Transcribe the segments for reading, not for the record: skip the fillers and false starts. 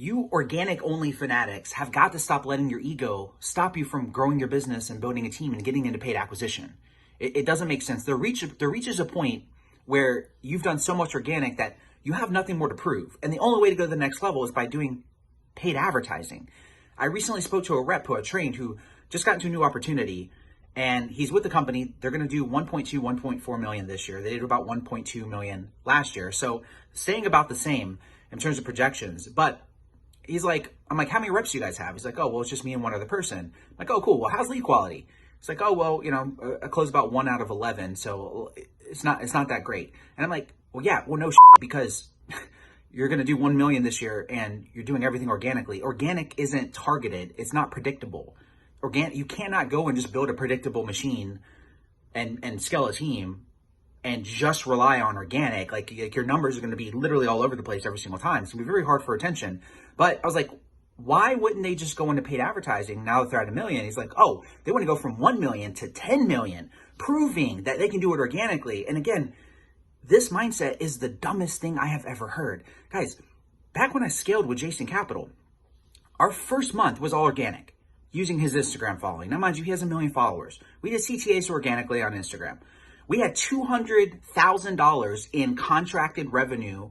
You organic only fanatics have got to stop letting your ego stop you from growing your business and building a team and getting into paid acquisition. It doesn't make sense. There reaches a point where you've done so much organic that you have nothing more to prove. And the only way to go to the next level is by doing paid advertising. I recently spoke to a rep who I trained who just got into a new opportunity, and he's with the company. They're going to do 1.2, 1.4 million this year. They did about 1.2 million last year. So staying about the same in terms of projections. But he's like, I'm like, how many reps do you guys have? He's like, oh, well, it's just me and one other person. I'm like, oh, cool. Well, how's lead quality? It's like, oh, well, I close about 1 out of 11. So it's not that great. And I'm like, well, yeah, well, no, because you're going to do 1 million this year and you're doing everything organically. Organic isn't targeted. It's not predictable. You cannot go and just build a predictable machine and scale a team and just rely on organic. Like your numbers are going to be literally all over the place every single time. It's going to be very hard for attention. But I was like, why wouldn't they just go into paid advertising now that they're at 1 million? He's like, oh, they want to go from 1 million to 10 million, proving that they can do it organically. And again, this mindset is the dumbest thing I have ever heard. Guys, back when I scaled with Jason Capital, our first month was all organic using his Instagram following. Now, mind you, he has 1 million followers. We did CTAs organically on Instagram. We had $200,000 in contracted revenue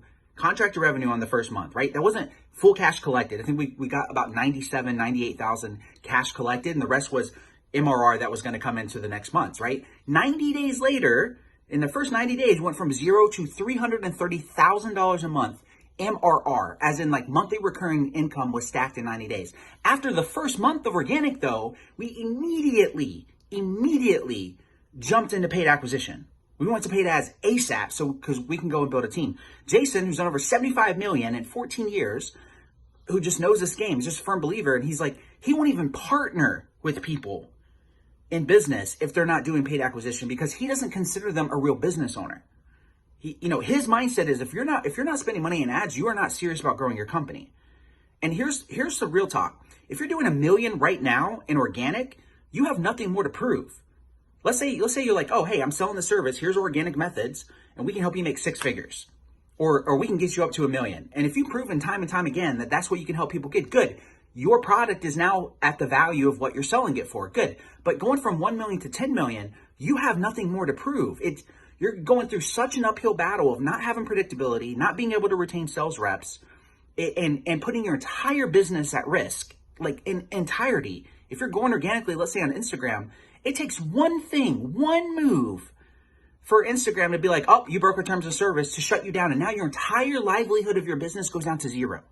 on the first month, right? That wasn't full cash collected. I think we got about 98,000 cash collected, and the rest was MRR that was going to come into the next months, right? 90 days later, in the first 90 days, we went from zero to $330,000 a month MRR, as in like monthly recurring income was stacked in 90 days. After the first month of organic though, we immediately jumped into paid acquisition. We went to paid ads ASAP, so because we can go and build a team. Jason, who's done over 75 million in 14 years, who just knows this game, is just a firm believer, and he's like, he won't even partner with people in business if they're not doing paid acquisition because he doesn't consider them a real business owner. His mindset is if you're not spending money in ads, you are not serious about growing your company. And here's the real talk. If you're doing 1 million right now in organic, you have nothing more to prove. Let's say you're like, oh, hey, I'm selling the service. Here's organic methods, and we can help you make 6 figures, or we can get you up to 1 million. And if you've proven time and time again that that's what you can help people get, good. Your product is now at the value of what you're selling it for, good. But going from 1 million to 10 million, you have nothing more to prove. You're going through such an uphill battle of not having predictability, not being able to retain sales reps, and putting your entire business at risk, like in entirety. If you're going organically, let's say on Instagram, it takes one move for Instagram to be like, oh, you broke our terms of service, to shut you down. And now your entire livelihood of your business goes down to zero.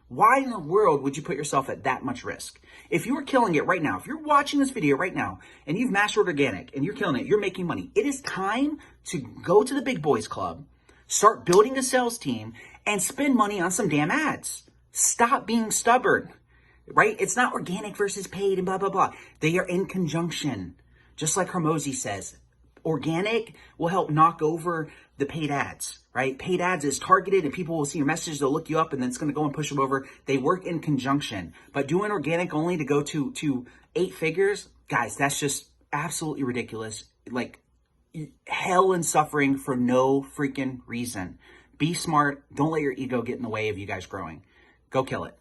Why in the world would you put yourself at that much risk? If you are killing it right now, if you're watching this video right now and you've mastered organic and you're killing it, you're making money, it is time to go to the big boys club, start building a sales team, and spend money on some damn ads. Stop being stubborn, right? It's not organic versus paid and blah, blah, blah. They are in conjunction. Just like Hormozy says, organic will help knock over the paid ads, right? Paid ads is targeted and people will see your message, they'll look you up, and then it's going to go and push them over. They work in conjunction. But doing organic only to go to 8 figures, guys, that's just absolutely ridiculous. Like hell and suffering for no freaking reason. Be smart. Don't let your ego get in the way of you guys growing. Go kill it.